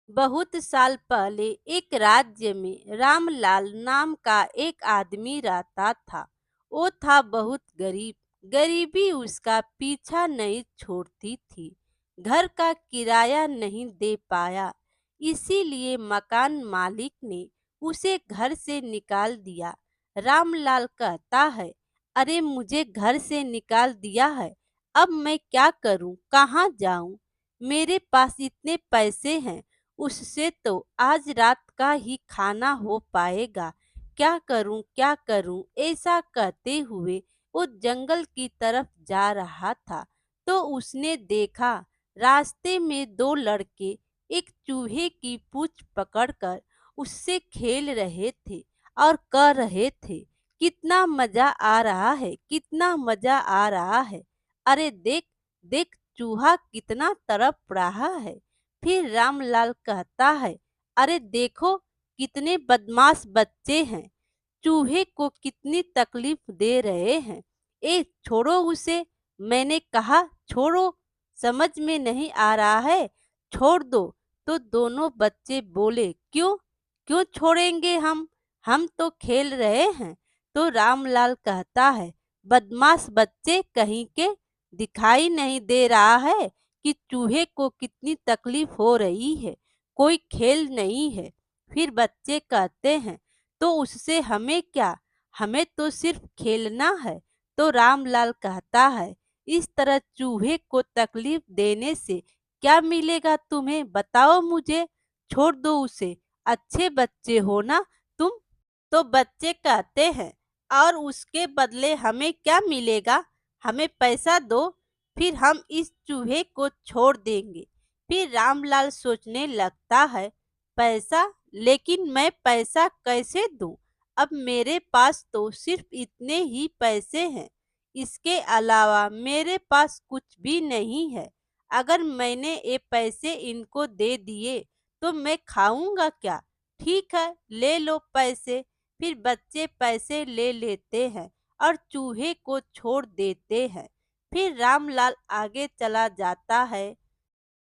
बहुत साल पहले एक राज्य में रामलाल नाम का एक आदमी रहता था। वो था बहुत गरीब। गरीबी उसका पीछा नहीं छोड़ती थी। घर का किराया नहीं दे पाया, इसीलिए मकान मालिक ने उसे घर से निकाल दिया। रामलाल कहता है, अरे मुझे घर से निकाल दिया है, अब मैं क्या करूं, कहाँ जाऊं? मेरे पास इतने पैसे हैं, उससे तो आज रात का ही खाना हो पाएगा। क्या करूं? ऐसा कहते हुए वो जंगल की तरफ जा रहा था, तो उसने देखा रास्ते में दो लड़के एक चूहे की पूंछ पकड़कर उससे खेल रहे थे और कह रहे थे, कितना मजा आ रहा है, कितना मजा आ रहा है। अरे देख, देख चूहा कितना तड़प रहा है। फिर रामलाल कहता है, अरे देखो कितने बदमाश बच्चे हैं, चूहे को कितनी तकलीफ दे रहे हैं। ए छोड़ो उसे, मैंने कहा छोड़ो, समझ में नहीं आ रहा है, छोड़ दो। तो दोनों बच्चे बोले, क्यों, क्यों छोड़ेंगे हम तो खेल रहे हैं। तो रामलाल कहता है, बदमाश बच्चे कहीं के, दिखाई नहीं दे रहा है कि चूहे को कितनी तकलीफ हो रही है, कोई खेल नहीं है। फिर बच्चे कहते हैं, तो उससे हमें क्या, हमें तो सिर्फ खेलना है। तो रामलाल कहता है, इस तरह चूहे को तकलीफ देने से क्या मिलेगा तुम्हें, बताओ मुझे, छोड़ दो उसे, अच्छे बच्चे हो ना तुम। तो बच्चे कहते हैं, और उसके बदले हमें क्या मिलेगा, हमें पैसा दो, फिर हम इस चूहे को छोड़ देंगे। फिर रामलाल सोचने लगता है, पैसा, लेकिन मैं पैसा कैसे दूं? अब मेरे पास तो सिर्फ इतने ही पैसे हैं, इसके अलावा मेरे पास कुछ भी नहीं है। अगर मैंने ये पैसे इनको दे दिए तो मैं खाऊंगा क्या? ठीक है, ले लो पैसे। फिर बच्चे पैसे ले लेते हैं और चूहे को छोड़ देते हैं। फिर रामलाल आगे चला जाता है,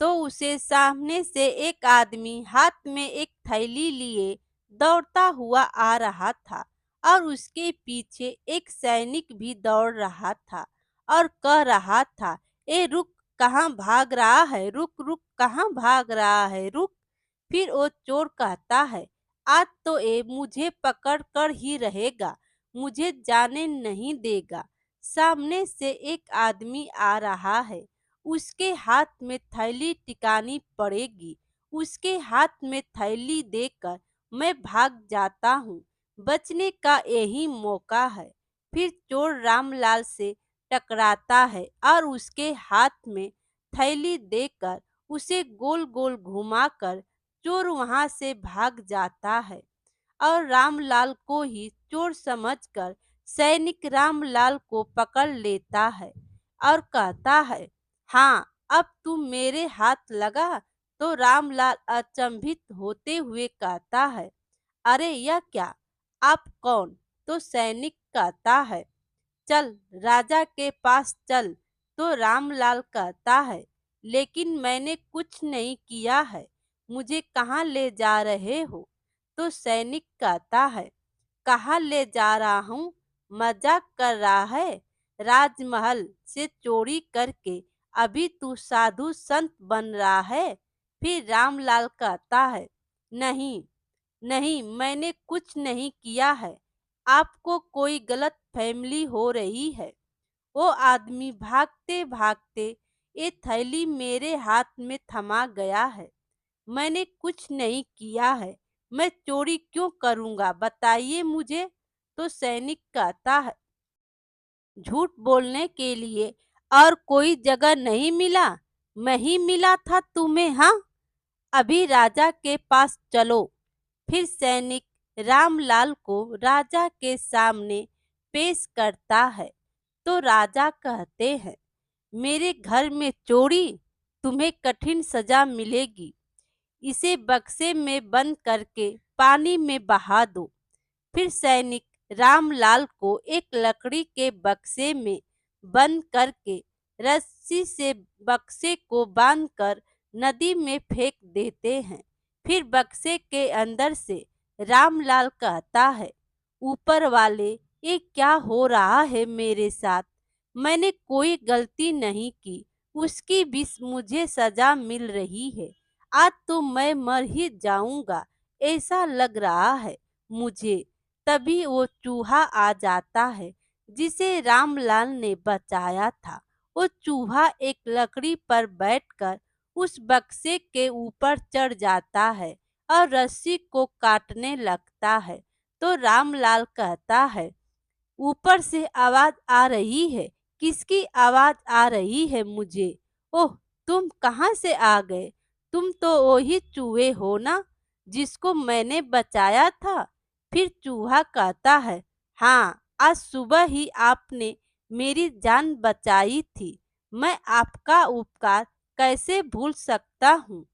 तो उसे सामने से एक आदमी हाथ में एक थैली लिए दौड़ता हुआ आ रहा था, और उसके पीछे एक सैनिक भी दौड़ रहा था और कह रहा था, ए रुक, कहाँ भाग रहा है, रुक रुक, कहाँ भाग रहा है, रुक। फिर वो चोर कहता है, आज तो ये मुझे पकड़ कर ही रहेगा, मुझे जाने नहीं देगा। सामने से एक आदमी आ रहा है, उसके हाथ में थैली टिकानी पड़ेगी। उसके हाथ में थैली देकर मैं भाग जाता हूँ, बचने का यही मौका है। फिर चोर रामलाल से टकराता है और उसके हाथ में थैली देकर उसे गोल गोल घुमाकर चोर वहां से भाग जाता है। और रामलाल को ही चोर समझकर सैनिक रामलाल को पकड़ लेता है और कहता है, हाँ, अब तू मेरे हाथ लगा। तो रामलाल अचंभित होते हुए कहता है, अरे यह क्या, आप कौन? तो सैनिक कहता है, चल राजा के पास चल। तो रामलाल कहता है, लेकिन मैंने कुछ नहीं किया है, मुझे कहाँ ले जा रहे हो? तो सैनिक कहता है, कहाँ ले जा रहा हूँ, मजाक कर रहा है? राजमहल से चोरी करके अभी तू साधु संत बन रहा है? फिर रामलाल कहता है, नहीं, नहीं, मैंने कुछ नहीं किया है, आपको कोई गलत फैमिली हो रही है। वो आदमी भागते भागते ये थैली मेरे हाथ में थमा गया है, मैंने कुछ नहीं किया है, मैं चोरी क्यों करूंगा, बताइए मुझे। तो सैनिक कहता है, झूठ बोलने के लिए और कोई जगह नहीं मिला, मैं ही मिला था तुम्हें, हाँ, अभी राजा के पास चलो। फिर सैनिक रामलाल को राजा के सामने पेश करता है। तो राजा कहते हैं, मेरे घर में चोरी, तुम्हें कठिन सजा मिलेगी, इसे बक्से में बंद करके पानी में बहा दो। फिर सैनिक रामलाल को एक लकड़ी के बक्से में बंद करके रस्सी से बक्से को बांधकर नदी में फेंक देते हैं। फिर बक्से के अंदर से रामलाल कहता है, ऊपर वाले, ये क्या हो रहा है मेरे साथ? मैंने कोई गलती नहीं की, उसकी भी मुझे सजा मिल रही है। आज तो मैं मर ही जाऊंगा, ऐसा लग रहा है मुझे। तभी वो चूहा आ जाता है जिसे रामलाल ने बचाया था। वो चूहा एक लकड़ी पर बैठकर उस बक्से के ऊपर चढ़ जाता है और रस्सी को काटने लगता है। तो रामलाल कहता है, ऊपर से आवाज आ रही है। किसकी आवाज आ रही है मुझे? ओह, तुम कहाँ से आ गए? तुम तो वही चूहे हो ना, जिसको मैंने बचाया था? फिर चूहा कहता है, हाँ, आज सुबह ही आपने मेरी जान बचाई थी। मैं आपका उपकार कैसे भूल सकता हूँ?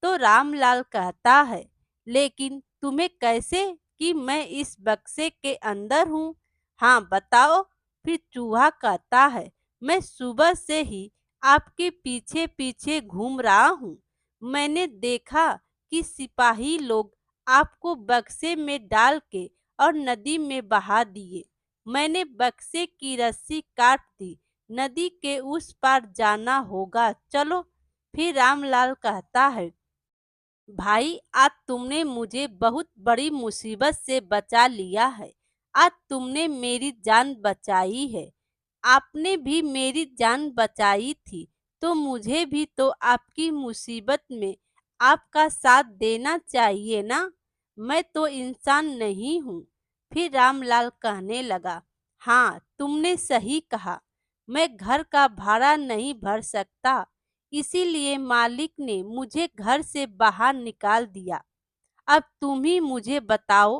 तो रामलाल कहता है, लेकिन तुम्हें कैसे कि मैं इस बक्से के अंदर हूँ? हाँ, बताओ। फिर चूहा कहता है, मैं सुबह से ही आपके पीछे पीछे घूम रहा हूँ। मैंने देखा कि सिपाही लोग आपको बक्से में डाल के और नदी में बहा दिए। मैंने बक्से की रस्सी काट दी। नदी के उस पार जाना होगा, चलो। फिर रामलाल कहता है, भाई, आज तुमने मुझे बहुत बड़ी मुसीबत से बचा लिया है। आज तुमने मेरी जान बचाई है। आपने भी मेरी जान बचाई थी, तो मुझे भी तो आपकी मुसीबत में आपका साथ देना चाहिए ना। मैं तो इंसान नहीं हूँ। फिर रामलाल कहने लगा, हाँ, तुमने सही कहा। मैं घर का भाड़ा नहीं भर सकता, इसीलिए मालिक ने मुझे घर से बाहर निकाल दिया। अब तुम ही मुझे बताओ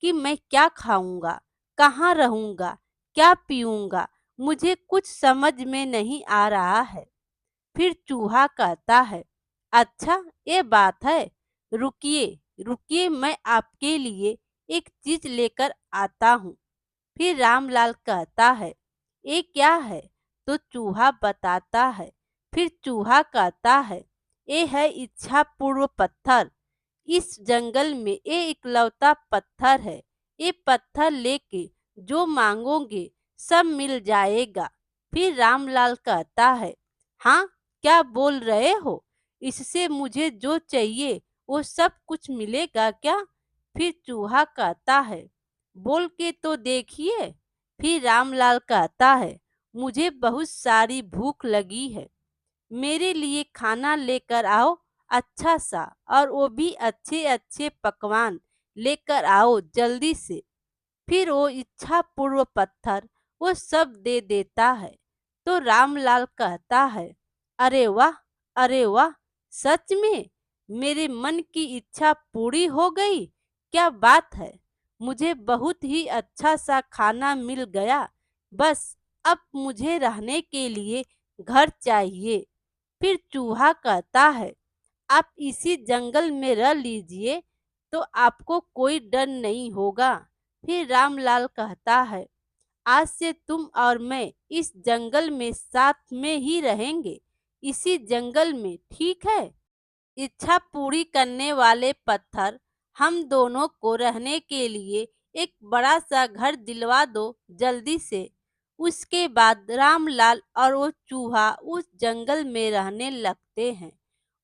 कि मैं क्या खाऊंगा, कहाँ रहूंगा, क्या पीऊंगा? मुझे कुछ समझ में नहीं आ रहा है। फिर चूहा कहता है, अच्छा, ये बात है। रुकिए, रुकिए, मैं आपके लिए एक चीज लेकर आता हूँ। फिर रामलाल कहता है, ये क्या है? तो चूहा बताता है। फिर चूहा कहता है, ये है इच्छा पूर्व पत्थर। इस जंगल में ये इकलौता पत्थर है। ये पत्थर लेके जो मांगोगे सब मिल जाएगा। फिर रामलाल कहता है, हाँ, क्या बोल रहे हो? इससे मुझे जो चाहिए वो सब कुछ मिलेगा क्या? फिर चूहा कहता है, बोल के तो देखिए। फिर रामलाल कहता है, मुझे बहुत सारी भूख लगी है। मेरे लिए खाना लेकर आओ, अच्छा सा, और वो भी अच्छे अच्छे पकवान लेकर आओ जल्दी से। फिर वो इच्छा पूर्व पत्थर वो सब दे देता है। तो रामलाल कहता है, अरे वाह, अरे वाह, सच में मेरे मन की इच्छा पूरी हो गई। क्या बात है, मुझे बहुत ही अच्छा सा खाना मिल गया। बस अब मुझे रहने के लिए घर चाहिए। फिर चूहा कहता है, आप इसी जंगल में रह लीजिए, तो आपको कोई डर नहीं होगा। फिर रामलाल कहता है, आज से तुम और मैं इस जंगल में साथ में ही रहेंगे, इसी जंगल में, ठीक है? इच्छा पूरी करने वाले पत्थर, हम दोनों को रहने के लिए एक बड़ा सा घर दिलवा दो जल्दी से। उसके बाद रामलाल और वो चूहा उस जंगल में रहने लगते हैं।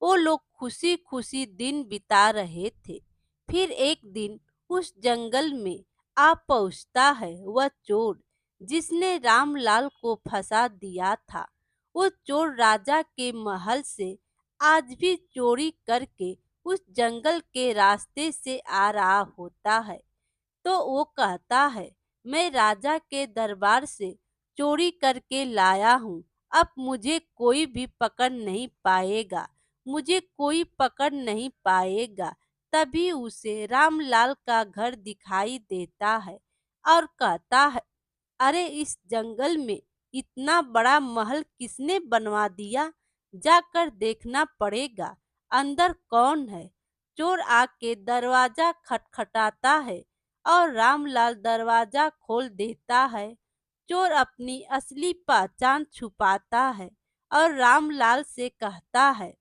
वो लोग खुशी खुशी दिन बिता रहे थे। फिर एक दिन उस जंगल में आ पहुंचता है वह चोर, जिसने रामलाल को फंसा दिया था। वो चोर राजा के महल से आज भी चोरी करके उस जंगल के रास्ते से आ रहा होता है। तो वो कहता है, मैं राजा के दरबार से चोरी करके लाया हूँ। अब मुझे कोई भी पकड़ नहीं पाएगा, मुझे कोई पकड़ नहीं पाएगा। तभी उसे रामलाल का घर दिखाई देता है और कहता है, अरे, इस जंगल में इतना बड़ा महल किसने बनवा दिया? जाकर देखना पड़ेगा, अंदर कौन है? चोर आके दरवाजा खटखटाता है और रामलाल दरवाजा खोल देता है। चोर अपनी असली पहचान छुपाता है और रामलाल से कहता है,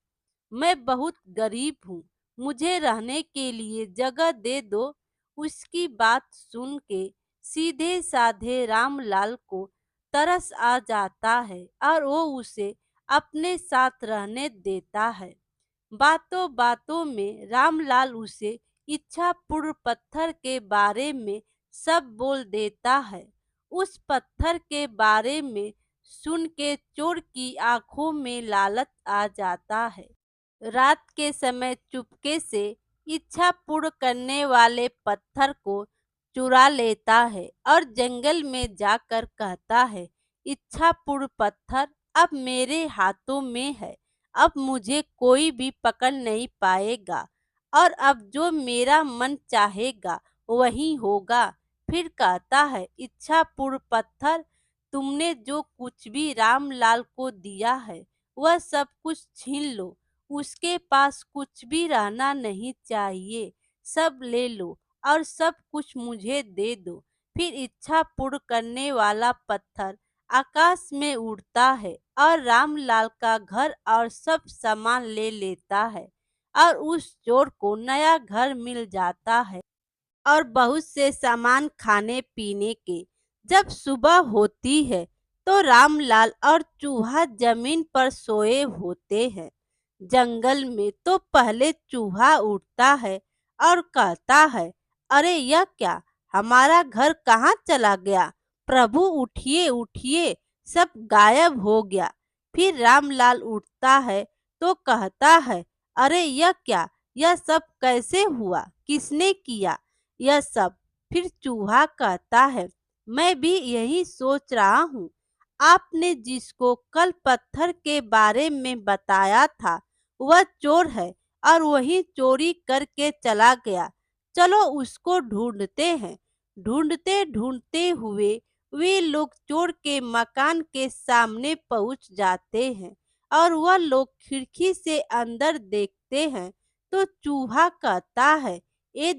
मैं बहुत गरीब हूँ, मुझे रहने के लिए जगह दे दो। उसकी बात सुन के सीधे साधे रामलाल को तरस आ जाता है और वो उसे अपने साथ रहने देता है। बातों बातों में रामलाल उसे इच्छापुर पत्थर के बारे में सब बोल देता है। उस पत्थर के बारे में सुन के चोर की आंखों में लालच आ जाता है। रात के समय चुपके से इच्छा पूर्ण करने वाले पत्थर को चुरा लेता है और जंगल में जाकर कहता है, इच्छा पूर्ण पत्थर अब मेरे हाथों में है। अब मुझे कोई भी पकड़ नहीं पाएगा और अब जो मेरा मन चाहेगा वही होगा। फिर कहता है, इच्छा पूर्ण पत्थर, तुमने जो कुछ भी रामलाल को दिया है वह सब कुछ छीन लो। उसके पास कुछ भी रहना नहीं चाहिए। सब ले लो और सब कुछ मुझे दे दो। फिर इच्छा पूर्ण करने वाला पत्थर आकाश में उड़ता है और रामलाल का घर और सब सामान ले लेता है और उस चोर को नया घर मिल जाता है और बहुत से सामान खाने पीने के। जब सुबह होती है तो रामलाल और चूहा जमीन पर सोए होते हैं। जंगल में तो पहले चूहा उठता है और कहता है, अरे यह क्या, हमारा घर कहाँ चला गया? प्रभु उठिए उठिए, सब गायब हो गया। फिर रामलाल उठता है तो कहता है, अरे यह क्या, यह सब कैसे हुआ, किसने किया यह सब? फिर चूहा कहता है, मैं भी यही सोच रहा हूँ। आपने जिसको कल पत्थर के बारे में बताया था वह चोर है और वही चोरी करके चला गया। चलो उसको ढूंढते हैं। ढूंढते ढूंढते हुए वे लोग चोर के मकान के सामने पहुंच जाते हैं और वह लोग खिड़की से अंदर देखते हैं तो चूहा कहता है, ये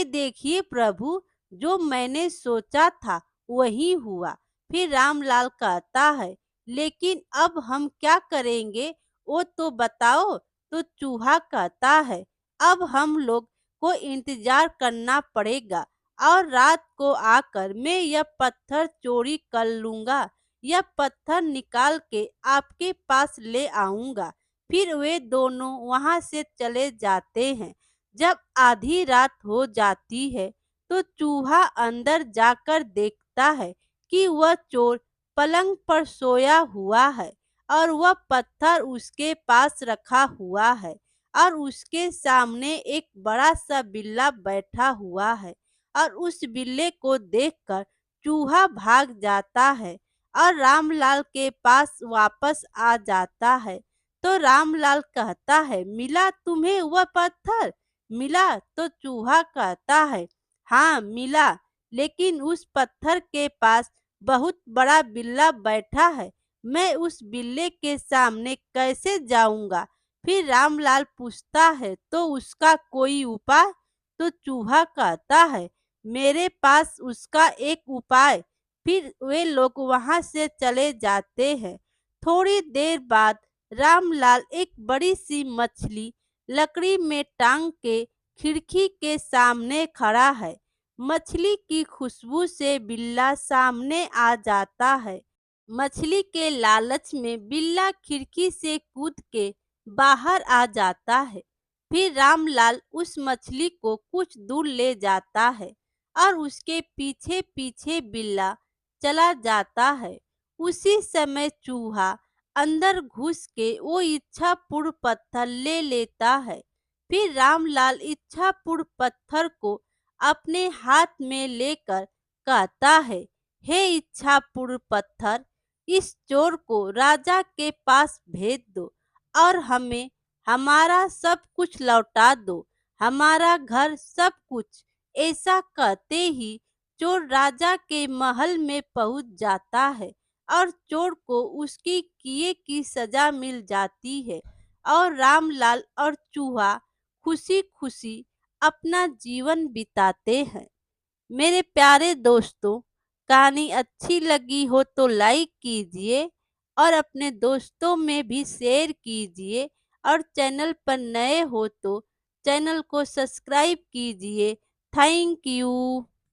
देखिए प्रभु, जो मैंने सोचा था वही हुआ। फिर रामलाल कहता है, लेकिन अब हम क्या करेंगे, वो तो बताओ। तो चूहा कहता है, अब हम लोग को इंतजार करना पड़ेगा और रात को आकर मैं यह पत्थर चोरी कर लूंगा। यह पत्थर निकाल के आपके पास ले आऊंगा। फिर वे दोनों वहां से चले जाते हैं। जब आधी रात हो जाती है तो चूहा अंदर जाकर देखता है कि वह चोर पलंग पर सोया हुआ है और वह पत्थर उसके पास रखा हुआ है और उसके सामने एक बड़ा सा बिल्ला बैठा हुआ है और उस बिल्ले को देखकर चूहा भाग जाता है और रामलाल के पास वापस आ जाता है। तो रामलाल कहता है, मिला तुम्हें वह पत्थर? मिला? तो चूहा कहता है, हाँ मिला, लेकिन उस पत्थर के पास बहुत बड़ा बिल्ला बैठा है। मैं उस बिल्ले के सामने कैसे जाऊंगा? फिर रामलाल पूछता है, तो उसका कोई उपाय? तो चूहा कहता है, मेरे पास उसका एक उपाय। फिर वे लोग वहां से चले जाते हैं। थोड़ी देर बाद रामलाल एक बड़ी सी मछली लकड़ी में टांग के खिड़की के सामने खड़ा है। मछली की खुशबू से बिल्ला सामने आ जाता है। मछली के लालच में बिल्ला खिड़की से कूद के बाहर आ जाता है। फिर रामलाल उस मछली को कुछ दूर ले जाता है और उसके पीछे पीछे बिल्ला चला जाता है। उसी समय चूहा अंदर घुस के वो इच्छापुर पत्थर ले लेता है। फिर रामलाल इच्छापुर पत्थर को अपने हाथ में लेकर कहता है, हे इच्छापुर पत्थर, इस चोर को राजा के पास भेज दो और हमें हमारा सब कुछ लौटा दो, हमारा घर, सब कुछ। ऐसा कहते ही चोर राजा के महल में पहुंच जाता है और चोर को उसकी किए की सजा मिल जाती है और रामलाल और चूहा खुशी खुशी अपना जीवन बिताते हैं। मेरे प्यारे दोस्तों, कहानी अच्छी लगी हो तो लाइक कीजिए और अपने दोस्तों में भी शेयर कीजिए और चैनल पर नए हो तो चैनल को सब्सक्राइब कीजिए। Thank you.